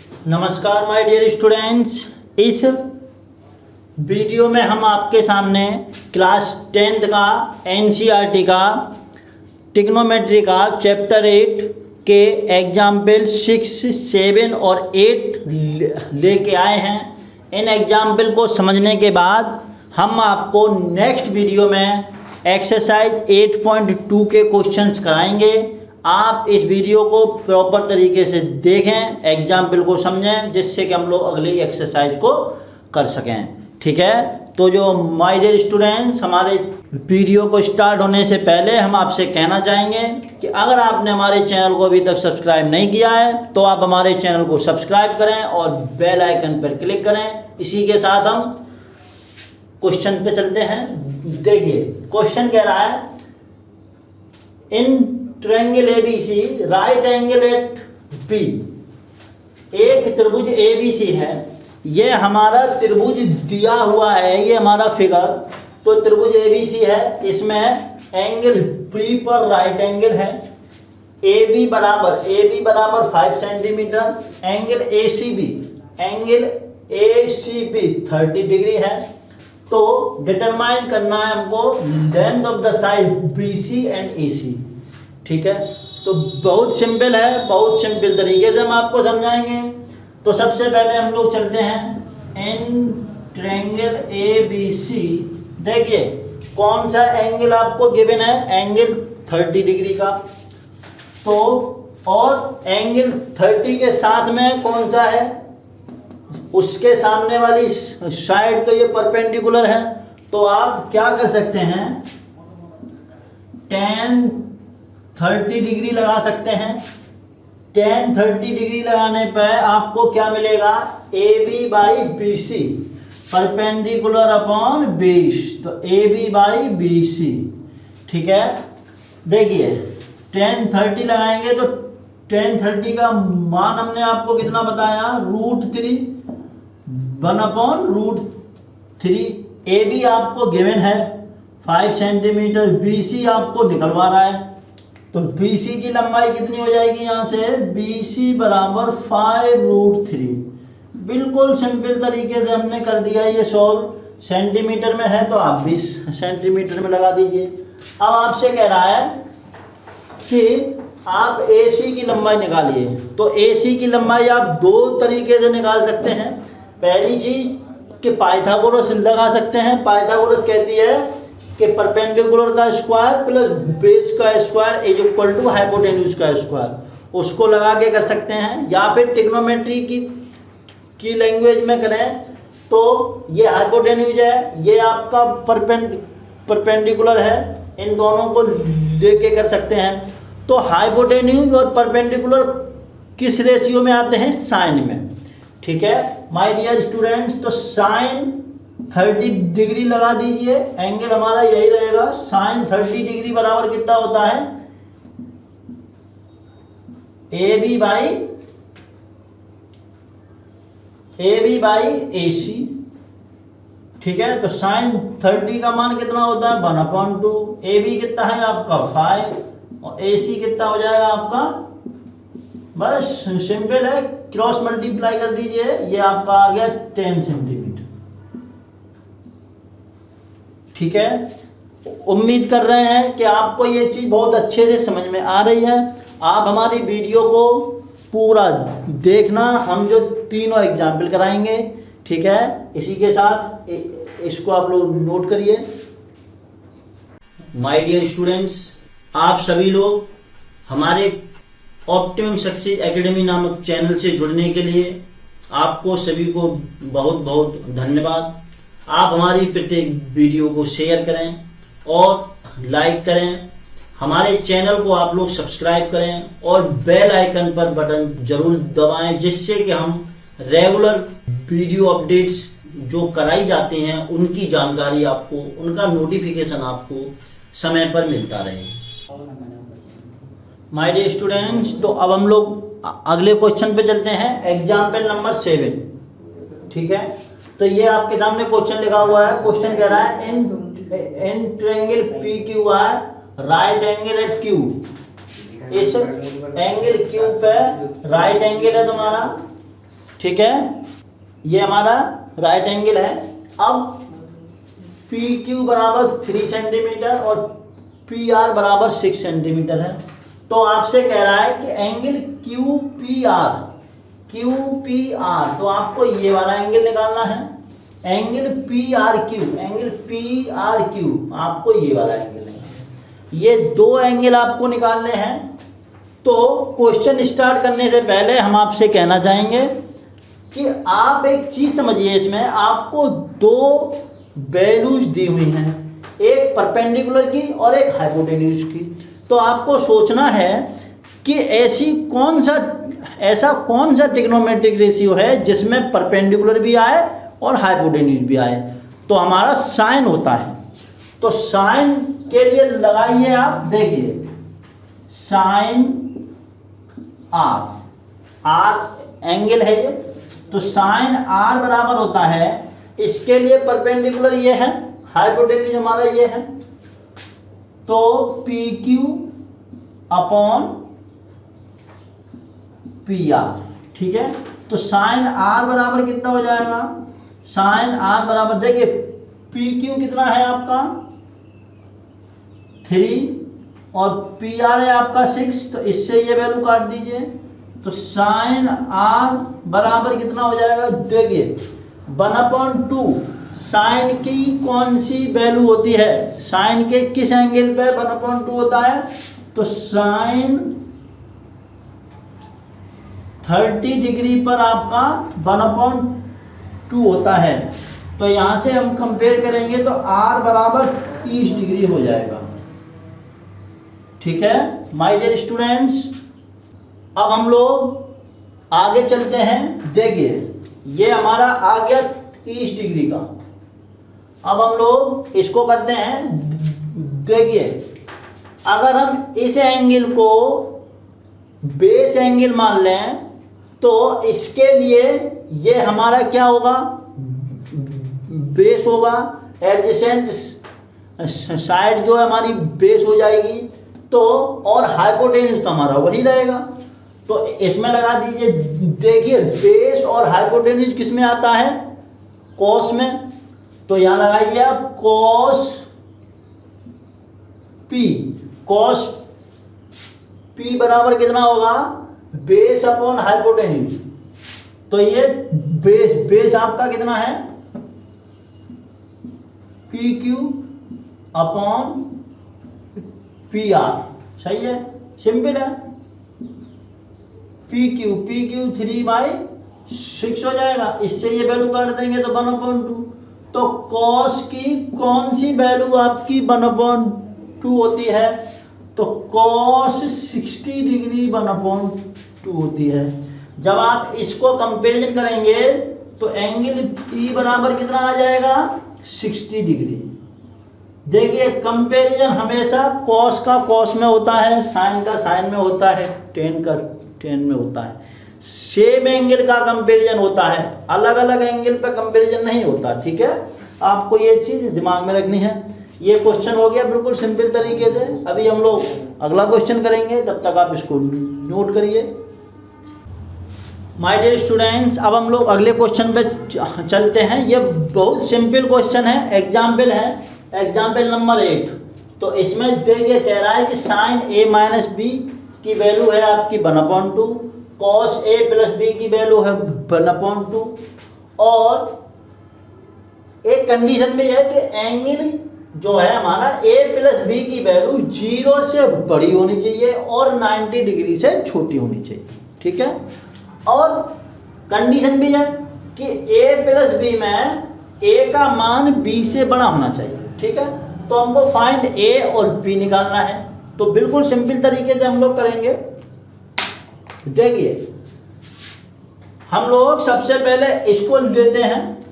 नमस्कार my dear students. इस video में हम आपके सामने क्लास 10th का एनसीईआरटी का ट्रिग्नोमेट्री का चैप्टर 8 के एग्जाम्पल 6, 7 और 8 लेके आए हैं। इन एग्जाम्पल को समझने के बाद हम आपको नेक्स्ट वीडियो में एक्सरसाइज 8.2 के क्वेश्चंस कराएंगे। आप इस वीडियो को प्रॉपर तरीके से देखें, एग्जाम्पल को समझें, जिससे कि हम लोग अगली एक्सरसाइज को कर सकें। ठीक है, तो जो माय डियर स्टूडेंट्स, हमारे वीडियो को स्टार्ट होने से पहले हम आपसे कहना चाहेंगे कि अगर आपने हमारे चैनल को अभी तक सब्सक्राइब नहीं किया है तो आप हमारे चैनल को सब्सक्राइब करें और बेल आइकन पर क्लिक करें। इसी के साथ हम क्वेश्चन पे चलते हैं। देखिए, क्वेश्चन कह रहा है, in triangle ABC right angle at B. एक त्रिभुज एबीसी है, ये हमारा त्रिभुज दिया हुआ है, ये हमारा फिगर। तो त्रिभुज एबीसी है, इसमें एंगल बी पर राइट एंगल है। ए बी बराबर 5 centimetre. Angle A C B 30 degree है। तो डिटरमाइन करना है हमको length of the side B C and A C. ठीक है, तो बहुत सिंपल है, बहुत सिंपल तरीके से हम आपको समझाएंगे। तो सबसे पहले हम लोग चलते हैं in triangle A B C. देखिए कौन सा एंगल आपको गिवन है, एंगल 30 डिग्री का। तो और एंगल 30 के साथ में कौन सा है, उसके सामने वाली साइड तो ये परपेंडिकुलर है। तो आप क्या कर सकते हैं, tan 30 डिग्री लगा सकते हैं। tan 30 डिग्री लगाने पर आपको क्या मिलेगा, A B by B C perpendicular upon 20। तो A B by B C. ठीक है, देखिए tan 30 लगाएंगे तो tan 30 का मान हमने आपको कितना बताया, √3 1/√3। ए बी आपको गिवन है 5 सेंटीमीटर, बी सी आपको निकलवा रहा है। तो बी सी की लंबाई कितनी हो जाएगी यहाँ से, बी सी बराबर 5√3। बिल्कुल सिंपल तरीके से हमने कर दिया ये सॉल्व। सेंटीमीटर में है तो आप 20 सेंटीमीटर में लगा दीजिए। अब आपसे कह रहा है कि आप ए सी की लंबाई निकालिए। तो ए सी की लंबाई आप दो तरीके से निकाल सकते हैं। पहली चीज कि पाइथागोरस लगा सकते हैं। पाइथागोरस कहती है कि परपेंडिकुलर का स्क्वायर प्लस बेस का square is equal to hypotenuse का स्क्वायर। उसको लगा के कर सकते हैं, या फिर ट्रिग्नोमेट्री की लैंग्वेज में करें तो ये हाइपोटेन्यूज है, ये आपका परपेंडिकुलर है। इन दोनों को लेके कर सकते हैं। तो हाइपोटेन्यूज और परपेंडिकुलर किस रेशियो में आते हैं, साइन में। ठीक है माय डियर स्टूडेंट्स, तो साइन 30 डिग्री लगा दीजिए। एंगल हमारा यही रहेगा, साइन 30 डिग्री बराबर कितना होता है, A B by A C. ठीक है, तो साइन 30 का मान कितना होता है, 1/2। ए बी कितना है आपका 5 और ए सी कितना हो जाएगा आपका, बस सिंपल है, क्रॉस मल्टीप्लाई कर दीजिए, ये आपका आ गया 10 सेंटीमीटर। ठीक है, उम्मीद कर रहे हैं कि आपको ये चीज़ बहुत अच्छे से समझ में आ रही है। आप हमारी वीडियो को पूरा देखना, हम जो तीनों एग्जाम्पल कराएंगे। ठीक है, इसी के साथ इसको आप लोग नोट करिए। माय डियर स्टूडेंट्स, आप सभी लोग हमारे ऑप्टिमम सक्सेस एकेडमी नामक चैनल से जुड़ने के लिए आपको सभी को बहुत बहुत धन्यवाद। आप हमारी प्रत्येक वीडियो को शेयर करें और लाइक करें। हमारे चैनल को आप लोग सब्सक्राइब करें और बेल आइकन पर बटन जरूर दबाएं, जिससे कि हम रेगुलर वीडियो अपडेट्स जो कराई जाती हैं उनकी जानकारी आपको, उनका नोटिफिकेशन आपको समय पर मिलता रहे। माय डियर स्टूडेंट्स, तो अब हम लोग अगले क्वेश्चन पे चलते हैं, एग्जाम्पल नंबर 7। ठीक है, तो ये आपके सामने क्वेश्चन लिखा हुआ है। क्वेश्चन कह रहा है, in triangle P Q R right angle at Q. इस एंगल क्यू पे राइट एंगल है तुम्हारा ठीक है, ये हमारा राइट एंगल है। अब पी क्यू बराबर 3 सेंटीमीटर और पी आर बराबर 6 सेंटीमीटर है। तो आपसे कह रहा है कि एंगल क्यू पी आर, तो आपको ये वाला एंगल निकालना है, एंगल पी आर क्यू, आपको ये वाला एंगल निकालना है। ये दो एंगल आपको निकालने हैं। तो क्वेश्चन स्टार्ट करने से पहले हम आपसे कहना चाहेंगे कि आप एक चीज़ समझिए, इसमें आपको दो वैल्यूज दी हुई हैं, एक परपेंडिकुलर की और एक हाइपोटेन्यूज की। तो आपको सोचना है कि ऐसा कौन सा ट्रिग्नोमेट्रिक रेशियो है जिसमें परपेंडिकुलर भी आए और हाइपोटेन्यूज भी आए। तो हमारा साइन होता है। तो साइन के लिए लगाइए आप, देखिए साइन आर एंगल है ये। तो साइन आर बराबर होता है, इसके लिए परपेंडिकुलर ये है, हाइपोटेन्यूज हमारा ये है, तो P Q upon P R. ठीक है, तो साइन आर बराबर कितना हो जाएगा, साइन आर बराबर देखिए पी क्यू कितना है आपका 3 और पी आर है आपका 6, तो इससे ये वैल्यू काट दीजिए। तो साइन आर बराबर कितना हो जाएगा, देखिए 1/2। साइन की कौन सी वैल्यू होती है, साइन के किस एंगल पे 1/2 होता है, तो साइन 30 डिग्री पर आपका 1/2 होता है। तो यहाँ से हम कंपेयर करेंगे तो r बराबर 30 डिग्री हो जाएगा। ठीक है माय डियर स्टूडेंट्स, अब हम लोग आगे चलते हैं। देखिए ये हमारा आ गया 30 डिग्री का। अब हम लोग इसको करते हैं, देखिए अगर हम इस एंगल को बेस एंगल मान लें तो इसके लिए ये हमारा क्या होगा, बेस होगा, एडजेसेंट साइड जो है हमारी बेस हो जाएगी। तो और हाइपोटेन्यूज तो हमारा वही रहेगा। तो इसमें लगा दीजिए, देखिए बेस और हाइपोटेन्यूज किस में आता है, कॉस में। तो यहाँ लगाइए आप कॉस पी बराबर कितना होगा, बेस अपॉन हाइपोटेन्यूज। तो ये बेस आपका कितना है, P Q upon P R. सही है, सिंपल है। पी क्यू 3/6 हो जाएगा, इससे ये वैल्यू काट देंगे तो 1/2। तो कॉस की कौन सी वैल्यू आपकी 1/2 होती है, तो कॉस 60 डिग्री 1/2 होती है। जब आप इसको कंपैरिजन करेंगे तो एंगल ई बराबर कितना आ जाएगा, 60 डिग्री। देखिए कंपैरिजन हमेशा कॉस का कॉस में होता है, साइन का साइन में होता है, टेन का टेन में होता है। सेम एंगल का कंपैरिजन होता है, अलग अलग एंगल पर कंपैरिजन नहीं होता। ठीक है, आपको ये चीज़ दिमाग में रखनी है। ये क्वेश्चन हो गया बिल्कुल सिंपल तरीके से। अभी हम लोग अगला क्वेश्चन करेंगे, तब तक आप इसको नोट करिए। माय डियर स्टूडेंट्स, अब हम लोग अगले क्वेश्चन पे चलते हैं। ये बहुत सिंपल क्वेश्चन है, एग्जाम्पल है, एग्जाम्पल नंबर 8। तो इसमें देखिए कह रहा है कि साइन a माइनस बी की वैल्यू है आपकी 1/2, कॉस a प्लस बी की वैल्यू है 1/2, और एक कंडीशन में है कि एंगल जो है हमारा a प्लस बी की वैल्यू 0 से बड़ी होनी चाहिए और 90 डिग्री से छोटी होनी चाहिए। ठीक है, और कंडीशन भी है कि a प्लस बी में a का मान b से बड़ा होना चाहिए। ठीक है, तो हमको फाइंड a और b निकालना है। तो बिल्कुल सिंपल तरीके से हम लोग करेंगे। देखिए हम लोग सबसे पहले इसको लेते हैं।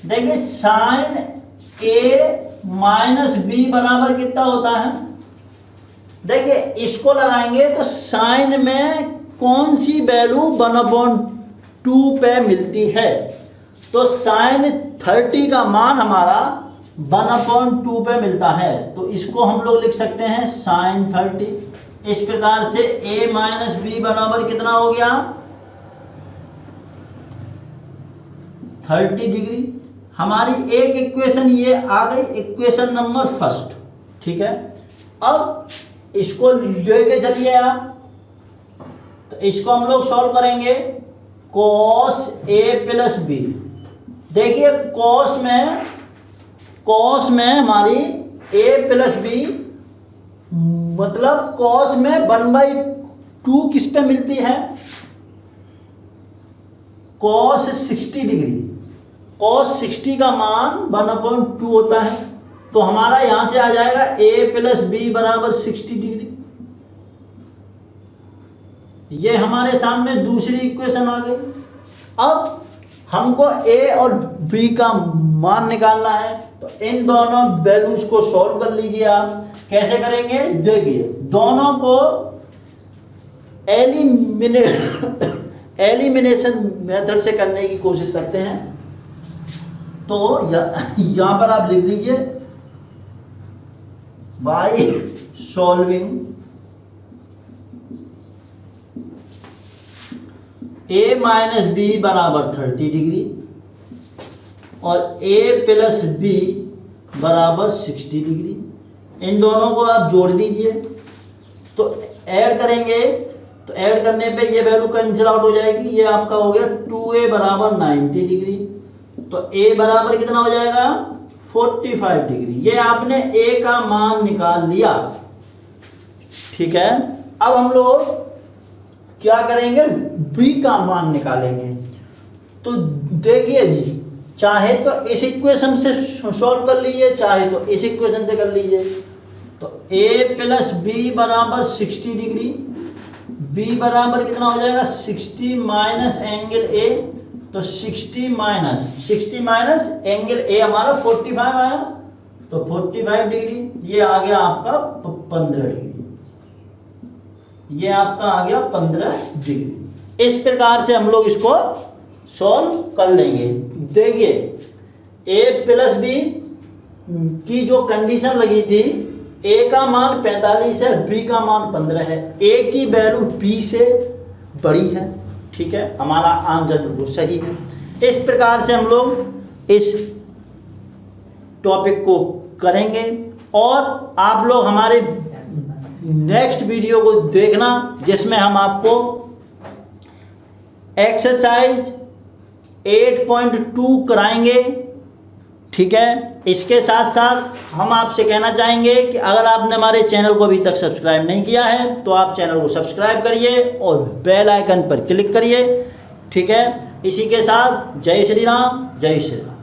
देखिए साइन a माइनस बी बराबर कितना होता है, देखिए इसको लगाएंगे तो साइन में कौन सी वैल्यू 1/2 पे मिलती है, तो साइन 30 का मान हमारा 1/2 पे मिलता है। तो इसको हम लोग लिख सकते हैं साइन 30। इस प्रकार से a माइनस बी बराबर कितना हो गया, 30 डिग्री। हमारी एक इक्वेशन ये आ गई, इक्वेशन नंबर फर्स्ट। ठीक है, अब इसको लेके चलिए आप, तो इसको हम लोग सॉल्व करेंगे। cos a प्लस बी, देखिए कॉस में हमारी a प्लस बी, मतलब cos में 1/2 किस पे मिलती है, cos 60 डिग्री। cos 60 का मान 1/2 होता है, तो हमारा यहां से आ जाएगा a प्लस बी बराबर 60 डिग्री। ये हमारे सामने दूसरी इक्वेशन आ गई। अब हमको a और b का मान निकालना है, तो इन दोनों वैल्यूज को सॉल्व कर लीजिए आप। कैसे करेंगे, देखिए दोनों को एलिमिनेशन मेथड से करने की कोशिश करते हैं। तो यहां पर आप लिख लीजिए by solving a minus B बराबर 30 डिग्री और a प्लस बी बराबर 60 डिग्री। इन दोनों को आप जोड़ दीजिए, तो ऐड करेंगे, तो ऐड करने पे ये वैल्यू कैंसिल आउट हो जाएगी। ये आपका हो गया 2a बराबर 90 डिग्री, तो a बराबर कितना हो जाएगा 45 डिग्री। ये आपने a का मान निकाल लिया। ठीक है, अब हम लोग क्या करेंगे, b का मान निकालेंगे। तो देखिए जी, चाहे तो इस इक्वेशन से सॉल्व कर लीजिए, चाहे तो इस इक्वेशन से कर लीजिए। तो a प्लस बी बराबर 60 डिग्री, b बराबर कितना हो जाएगा 60 माइनस एंगल a, तो 60 माइनस एंगल a हमारा 45 आया, तो 45 डिग्री। ये आ गया आपका 15 डिग्री, ये आपका आ गया 15 डिग्री। इस प्रकार से हम लोग इसको सॉल्व कर लेंगे। देखिए a प्लस बी की जो कंडीशन लगी थी, a का मान 45 है, b का मान 15 है, a की वैल्यू b से बड़ी है। ठीक है, हमारा आंसर बिल्कुल सही है। इस प्रकार से हम लोग इस टॉपिक को करेंगे, और आप लोग हमारे नेक्स्ट वीडियो को देखना, जिसमें हम आपको एक्सरसाइज 8.2 कराएंगे। ठीक है, इसके साथ साथ हम आपसे कहना चाहेंगे कि अगर आपने हमारे चैनल को अभी तक सब्सक्राइब नहीं किया है, तो आप चैनल को सब्सक्राइब करिए और बेल आइकन पर क्लिक करिए। ठीक है, इसी के साथ जय श्री राम, जय श्री राम।